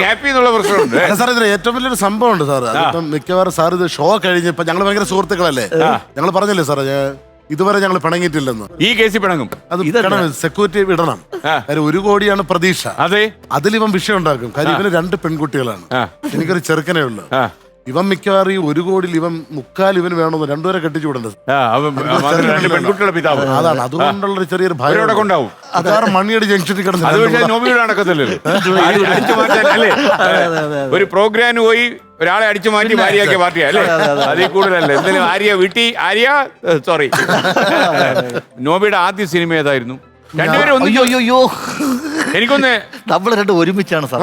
Happy എന്നുള്ള പ്രശ്നമുണ്ട്. Sir ഇതിന് ഏറ്റവും വലിയൊരു സംഭവം ഉണ്ട് സാർ. അതിപ്പം മിക്കവാറും സാർ ഇത് ഷോ കഴിഞ്ഞപ്പോ ഞങ്ങൾ ഭയങ്കര സുഹൃത്തുക്കളല്ലേ, ഞങ്ങൾ പറഞ്ഞില്ലേ സാർ ഇതുവരെ ഞങ്ങൾ പിണങ്ങിയിട്ടില്ലെന്ന്. ഈ കേസിൽ പിണങ്ങും. അത് സെക്യൂരിറ്റി വിടണം. കാര്യം 1 കോടിയാണ് പ്രതീക്ഷ. അതെ, അതിലിവൻ വിഷയം ഉണ്ടാക്കും. കാര്യം ഇവന് 2 പെൺകുട്ടികളാണ്, എനിക്കൊരു ചെറുക്കനേ ഉള്ളു. ഇവൻ മിക്കവാറും ഈ 1 കോടിയിൽ ഇവൻ 3/4 ഇവന് വേണമെന്ന് 2 പേരെ കെട്ടിച്ചു വിടേണ്ടത്. പെൺകുട്ടികളുടെ പിതാവ്. അതാണ്, അതുകൊണ്ടുള്ളൊരു ചെറിയൊരു ഭയം ഉണ്ടാവും. അതാറ് മണിയടി ജംഗ്ഷനിൽ കിടന്നു. ഒരു പ്രോഗ്രാമിന് പോയി ഒരാളെ അടിച്ചു മാറ്റി ഭാര്യയാക്കിയ പാർട്ടിയാ അല്ലേ? അതിൽ കൂടുതലല്ലേ എന്തെങ്കിലും ആര്യ വീട്ടി ആര്യ സോറി. നോബിയുടെ ആദ്യ സിനിമ ഏതായിരുന്നു? രണ്ടുപേരും എനിക്കൊന്ന് നമ്മള് രണ്ടും ഒരുമിച്ചാണ് സാർ.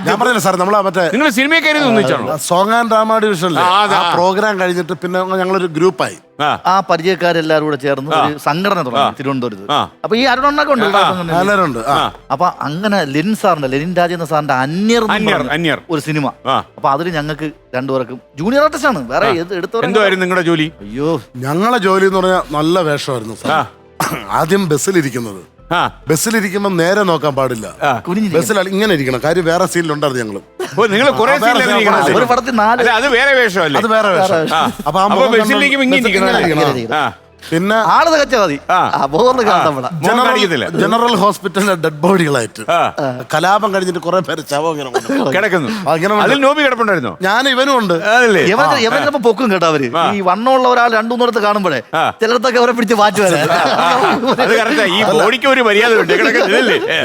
ഞാൻ പറഞ്ഞില്ല സാർ, നമ്മളാ മറ്റേ നിങ്ങൾ സിനിമയൊക്കെ ഒന്നിച്ചാണോ? സോങ് ആൻഡ് ഡ്രാമ ഡിവിഷനിൽ ആ പ്രോഗ്രാം കഴിഞ്ഞിട്ട് പിന്നെ ഞങ്ങളൊരു ഗ്രൂപ്പായി. ആ പരിചയക്കാരെല്ലാരും കൂടെ ചേർന്ന് ഒരു സംഘടന തുടങ്ങി തിരുവനന്തപുരത്ത്. അപ്പൊ ഈ അരുണൊക്കെ ഉണ്ട്. അപ്പൊ അങ്ങനെ ലെനിൻ സാറിന്റെ, ലെനിൻ രാജേന്ദ്ര സാറിന്റെ അന്യർ ഒരു സിനിമ. അപ്പൊ അതിൽ ഞങ്ങൾക്ക് 2 പേർക്കും ജൂനിയർ ആർട്ടിസ്റ്റ് ആണ്. വേറെ എന്തായിരുന്നു നിങ്ങളുടെ ജോലി? അയ്യോ, ഞങ്ങളെ ജോലി എന്ന് പറഞ്ഞാൽ നല്ല വേഷമായിരുന്നു സാർ. ആദ്യം ബസ്സിലിരിക്കുന്നത്, ബസ്സിലിരിക്കുമ്പോ നേരെ നോക്കാൻ പാടില്ല, ബസ്സിൽ ഇങ്ങനെ ഇരിക്കണം. കാര്യം വേറെ സീനിലുണ്ടായിരുന്നു ഞങ്ങള്. ഒരു പടത്തിൽ 4 അത് വേറെ വേഷമല്ലേ? അത് വേറെ വേഷം. അപ്പൊ പിന്നെ ആള് തികച്ചാൽ മതി. ജനറൽ ഹോസ്പിറ്റലിലെ ഡെഡ് ബോഡികളായിട്ട് കലാപം കഴിഞ്ഞിട്ട് കുറെ പേര് ശവം കിടക്കുന്നു. കിടപ്പുണ്ടായിരുന്നു. ഞാൻ ഇവനും ഉണ്ട്. ഇവനൊക്കെ പൊക്കും കേട്ടോ. അവര് ഈ വണ്ണമുള്ള ഒരാൾ 2-3 കാണുമ്പോഴേ ചിലടത്തൊക്കെ അവരെ പിടിച്ച് മാറ്റുവാൻ.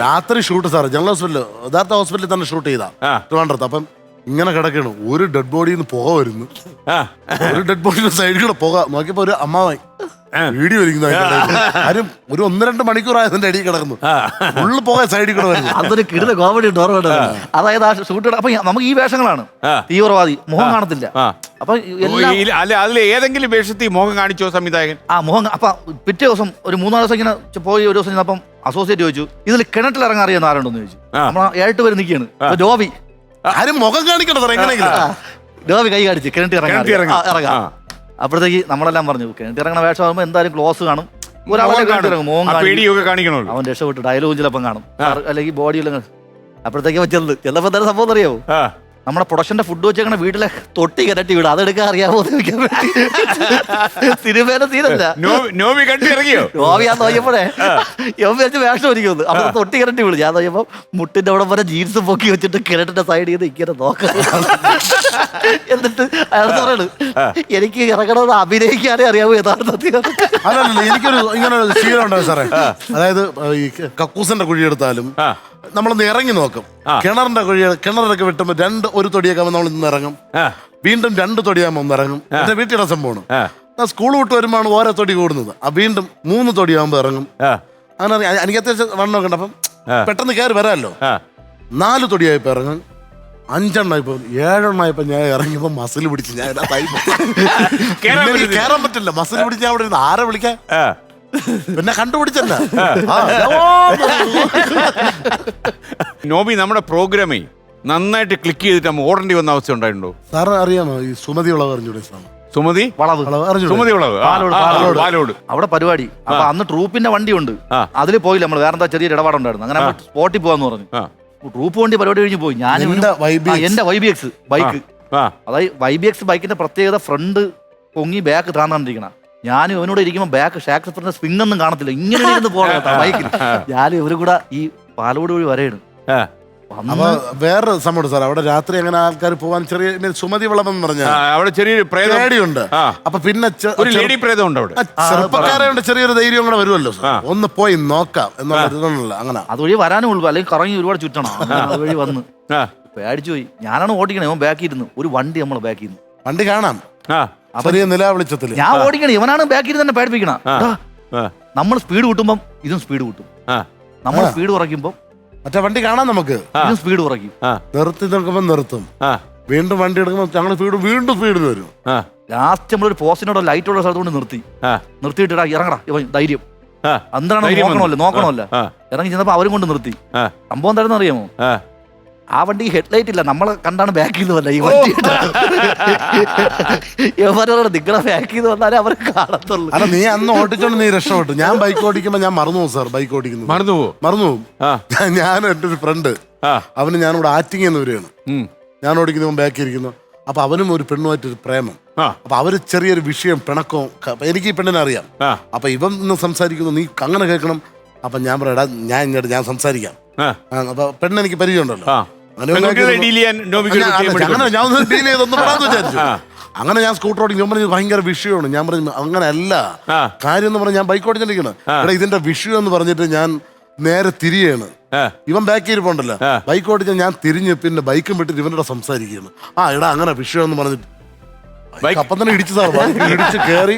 രാത്രി ഷൂട്ട് സാർ ജനറൽ ഹോസ്പിറ്റലിൽ, യഥാർത്ഥ ഹോസ്പിറ്റലിൽ തന്നെ ഷൂട്ട് ചെയ്താ ട്രിവാൻഡ്രത്ത്. അപ്പം ഇങ്ങനെ കിടക്കണം, ഒരു ഡെഡ് ബോഡിയിൽ നിന്ന് പുക വരുന്നു. ഒരു ഡെഡ് ബോഡിയുടെ സൈഡിൽ കൂടെ പുക നോക്കിയപ്പോ ഒരു അമ്മാവായി വീഡിയോ ഇരിക്കുന്ന ആരും ഒരു 1-2 മണിക്കൂറായതിന്റെ അടിയിൽ കിടക്കുന്നു. ഫുള്ള് പോകാൻ സൈഡിൽ കൂടെ വരുന്നു. അതൊരു കിടുന്ന കോമഡി ഉണ്ട്. അതായത് ആ ഷൂട്ട് അപ്പൊ നമുക്ക് ഈ വേഷങ്ങളാണ്. തീവ്രവാദി, മുഖം കാണത്തില്ല. അപ്പൊ അതിൽ ഏതെങ്കിലും വേഷത്തിൽ മുഖം കാണിച്ചോ സംവിധായകൻ? മുഖം. അപ്പൊ പിറ്റേ ദിവസം ഒരു 3-4 ദിവസം ഇങ്ങനെ പോയി. ഒരു ദിവസം അപ്പം അസോസിയേറ്റ് ചോദിച്ചു, ഇതിൽ കിണറ്റിൽ ഇറങ്ങാൻ അറിയാൻ ആരുണ്ടെന്ന് ചോദിച്ചു. നമ്മൾ 7 പേര് നിൽക്കുകയാണ്. ജോബി ആരും മുഖം കാണിക്കണം സാർ, എങ്ങനെയെങ്കിലും ജോബി കൈ കാണിച്ച് കിണറ്റിൽ ഇറങ്ങാം. അപ്പോഴത്തേക്ക് നമ്മളെല്ലാം പറഞ്ഞു കിണറ്റിൽ ഇറങ്ങണ വേഷം ആകുമ്പോൾ എന്തായാലും ക്ലോസ് കാണും. ഒരാളെ കാണിക്കണം. അവൻ രക്ഷപ്പെട്ട് ഡയലോഗ് ചിലപ്പം കാണും, അല്ലെങ്കിൽ ബോഡിയിലും. അപ്പോഴത്തേക്ക് ചെന്നപ്പോ എന്തായാലും സംഭവം അറിയാവോ? നമ്മുടെ പ്രൊഡക്ഷന്റെ ഫുഡ് വെച്ചേക്കണ വീട്ടിലെ തൊട്ടി കരട്ടി വിടും. അതെടുക്കാൻ അറിയാമോ? സിനിമേനെ തീരല്ല. നോബി ഞാൻ നോക്കിയപ്പോഴേ വെച്ച് വേഷം ഒരുക്കുന്നു. അപ്പൊ തൊട്ടി കരട്ടി വിടും. ഞാൻ നോക്കിയപ്പോ മുട്ടിന്റെ അവിടെ വരെ ജീൻസ് പൊക്കി വെച്ചിട്ട് കിണറ്റിന്റെ സൈഡ് ചെയ്ത് ഇങ്ങനെ നോക്കാം. എന്നിട്ട് അയാൾ പറയണ്, എനിക്ക് ഇറങ്ങണത് അഭിനയിക്കാനേ അറിയാമോ യഥാർത്ഥത്തിൽ. അതല്ല, എനിക്കൊരു ഇങ്ങനെ ശീലം ഉണ്ടാവും സാറേ. അതായത് ഈ കക്കൂസിന്റെ കുഴിയെടുത്താലും നമ്മളൊന്ന് ഇറങ്ങി നോക്കും. കിണറിന്റെ കിണറൊക്കെ വെട്ടുമ്പോ 1 തൊടിയൊക്കെ നമ്മൾ ഇന്ന് ഇറങ്ങും, വീണ്ടും 2 തൊടിയാകുമ്പോ ഒന്ന് ഇറങ്ങും. എന്റെ വീട്ടിലെ സംഭവമാണ്. സ്കൂൾ വിട്ട് വരുമ്പോഴാണ് ഓരോ തൊടി കൂടുന്നത്. വീണ്ടും 3 തൊടിയാകുമ്പോ ഇറങ്ങും. അങ്ങനെ എനിക്ക് അത്യാവശ്യം വണ്ണം ഉണ്ട്. അപ്പം പെട്ടെന്ന് കയറി വരാമല്ലോ. 4 തൊടിയായപ്പോ ഇറങ്ങും, 5 എണ്ണായപ്പോ 7 എണ്ണായപ്പോ ഞാൻ ഇറങ്ങിയപ്പോ മസിൽ പിടിച്ച് ഞാൻ കയറാൻ പറ്റില്ല. മസിൽ പിടിച്ച് ഞാൻ അവിടെ ഇരുന്ന് ആരെ വിളിക്കാൻ, പിന്നെ കണ്ടുപിടിച്ചല്ല. നോബി, നമ്മുടെ പ്രോഗ്രാമേ നന്നായിട്ട് ക്ലിക്ക് ചെയ്തിട്ട് ഓടേണ്ടി വന്ന അവസ്ഥ ഉണ്ടായിട്ടുണ്ടോ സാറ്? അറിയാമോ ഈ സുമതി വളവ് അറിഞ്ഞൂടെ? സുമതി വളവ് അവിടെ പരിപാടി. അപ്പൊ അന്ന് ട്രൂപ്പിന്റെ വണ്ടി ഉണ്ട്. അതിൽ പോയില്ല നമ്മൾ. വേറെ എന്താ ചെറിയൊരു ഇടപാടുണ്ടായിരുന്നു. അങ്ങനെ സ്പോട്ടിൽ പോവാന്ന് പറഞ്ഞു. ട്രൂപ്പ് വണ്ടി പരിപാടി കഴിഞ്ഞ് പോയി. ഞാൻ എന്റെ YBX ബൈക്ക്, അതായത് YBX ബൈക്കിന്റെ പ്രത്യേകത ഫ്രണ്ട് പൊങ്ങി ബാക്ക് താന്നിരിക്കണം. ഞാനും ഇവനോട് ഇരിക്കുമ്പോൾ ബാക്ക് ഷാക്സ് സ്പിങ് ഒന്നും കാണത്തില്ല. ഇങ്ങനെ ഇരുന്ന് പോകണം ബൈക്കിൽ. ഞാനും ഇവരും കൂടെ ഈ പാലോട് വഴി വരെയാണ്. അപ്പൊ വേറെ സംഭവം സാർ, അവിടെ രാത്രി അങ്ങനെ ആൾക്കാർ പോവാൻ ചെറിയ സുമതി വളമെന്ന് പറഞ്ഞാൽ അവിടെ ചെറിയൊരു പേടിയുണ്ട്. അപ്പൊ പിന്നെ ചെറുപ്പക്കാരെ ചെറിയൊരു ധൈര്യം കൂടെ വരുമല്ലോ, ഒന്ന് പോയി നോക്കാം എന്നുള്ള. അങ്ങനെ അതുവഴി വരാനും ഉള്ളൂ, അല്ലെങ്കിൽ കറങ്ങി ഒരുപാട് ചുറ്റണം. അതുവഴി വന്ന് പേടിച്ചു പോയി. ഞാനാണ് ഓടിക്കണേ, അവൻ ബാക്കി ഇരുന്നു. ഒരു വണ്ടി നമ്മൾ ബാക്കി ഇരുന്നു. വണ്ടി കാണാം ചെറിയ നിലാവിളിച്ചത്തില്. ഞാൻ ഓടിക്കണേ, ഇവനാണ് ബാക്കിൽ തന്നെ പേടിപ്പിക്കണ. നമ്മൾ സ്പീഡ് കൂട്ടുമ്പം ഇതും സ്പീഡ് കൂട്ടും. നമ്മൾ സ്പീഡ് കുറയ്ക്കുമ്പോ മറ്റേ വണ്ടി കാണാം നമുക്ക്. ഇതും സ്പീഡ് കുറയ്ക്കും. നിർത്തി നിൽക്കുമ്പോ നിർത്തും, വീണ്ടും വണ്ടി എടുക്കുമ്പോ ഞങ്ങൾ വീണ്ടും സ്പീഡ് വരും. ലാസ്റ്റ് നമ്മളൊരു പോസ്റ്റിനോടോ ലൈറ്റോടോ സ്ഥലത്ത് കൊണ്ട് നിർത്തിയിട്ടാ ഇറങ്ങടാ ധൈര്യം. എന്താണ് നോക്കണമല്ലോ. ഇറങ്ങി ചെന്നപ്പോ അവരും കൊണ്ട് നിർത്തി. സംഭവം എന്താണെന്ന് അറിയാമോ? ആ വണ്ടി ഹെഡ്ലൈറ്റ് ഇല്ല, നമ്മളെ കണ്ടാണ് ബാക്ക് ചെയ്ത് വല്ല ഈ വണ്ടി യവരോട് നിങ്ങളെ ബാക്ക് ചെയ്ത് വന്നാലേ അവർ കാണത്തുള്ളൂ. അല്ല നീ അന്ന് ഓടിച്ചോണ്ട് നീ രക്ഷപ്പെട്ടു. ഞാൻ ബൈക്ക് ഓടിക്കുമ്പോ ഞാൻ മറന്നു പോകും സാർ. ബൈക്ക് ഓടിക്കുന്നു മറന്നു പോകും. ഞാൻ എൻ്റെ ഒരു ഫ്രണ്ട്, അവന് ഞാനിവിടെ ആറ്റിങ് എന്ന് വരികയാണ്. ഞാൻ ഓടിക്കുന്നു, ബാക്കി ഇരിക്കുന്നു. അപ്പൊ അവനും ഒരു പെണ്ണുമായിട്ടൊരു പ്രേമം. അപ്പൊ അവര് ചെറിയൊരു വിഷയം പിണക്കവും. എനിക്ക് ഈ പെണ്ണിനെ അറിയാം. അപ്പൊ ഇവൻ ഇന്ന് സംസാരിക്കുന്നു, നീ അങ്ങനെ കേൾക്കണം. അപ്പൊ ഞാൻ പറയടാ, ഞാൻ സംസാരിക്കാം. അപ്പൊ പെണ്ണ് എനിക്ക് പരിചയമുണ്ടല്ലോ. അങ്ങനെ ഞാൻ സ്കൂട്ടർ ഓടിക്കും. ഞാൻ പറഞ്ഞു ഭയങ്കര വിഷയമാണ്. ഞാൻ പറഞ്ഞു അങ്ങനെയല്ല കാര്യം എന്ന് പറഞ്ഞാൽ ഞാൻ ബൈക്ക് ഓടിച്ചിരിക്കണം. എടാ ഇതിന്റെ വിഷയം എന്ന് പറഞ്ഞിട്ട് ഞാൻ നേരെ തിരിയാണ്. ഇവൻ ബാക്കി ഇരിപ്പുണ്ടല്ലോ, ബൈക്ക് ഓടിച്ചാൽ ഞാൻ തിരിഞ്ഞ് പിന്നെ ബൈക്കും വിട്ടിട്ട് ഇവനോട് സംസാരിക്കുകയാണ്. എടാ അങ്ങനെ വിഷയം എന്ന് പറഞ്ഞിട്ട് അപ്പം തന്നെ ഇടിച്ചു സാർ. ഇടിച്ച് കയറി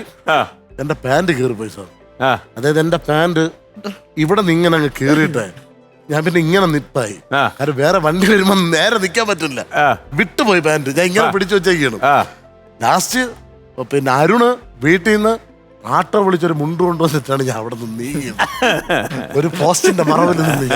എന്റെ പാന്റ് കീറിപ്പോയി സാർ. അതായത് എന്റെ പാന്റ് ഇവിടെ നിന്ന് ഇങ്ങനെ അങ്ങ് കീറിയിട്ടേ ഞാൻ പിന്നെ ഇങ്ങനെ നിപ്പായി. കാരണം വേറെ വണ്ടി വരുമ്പോ നേരെ നിക്കാൻ പറ്റില്ല, വിട്ടുപോയി പാന്റ്. ഞാൻ ഇങ്ങനെ പിടിച്ചു വെച്ചേക്കാണ്. ലാസ്റ്റ് പിന്നെ അരുണ് വീട്ടിൽ നിന്ന് ആട്ടോ വിളിച്ചൊരു മുണ്ട് കൊണ്ടുവന്നിട്ടാണ് ഞാൻ അവിടെ നിന്ന് നീങ്ങിയത്. ഒരു പോസ്റ്റിന്റെ മറവിൽ നിന്ന്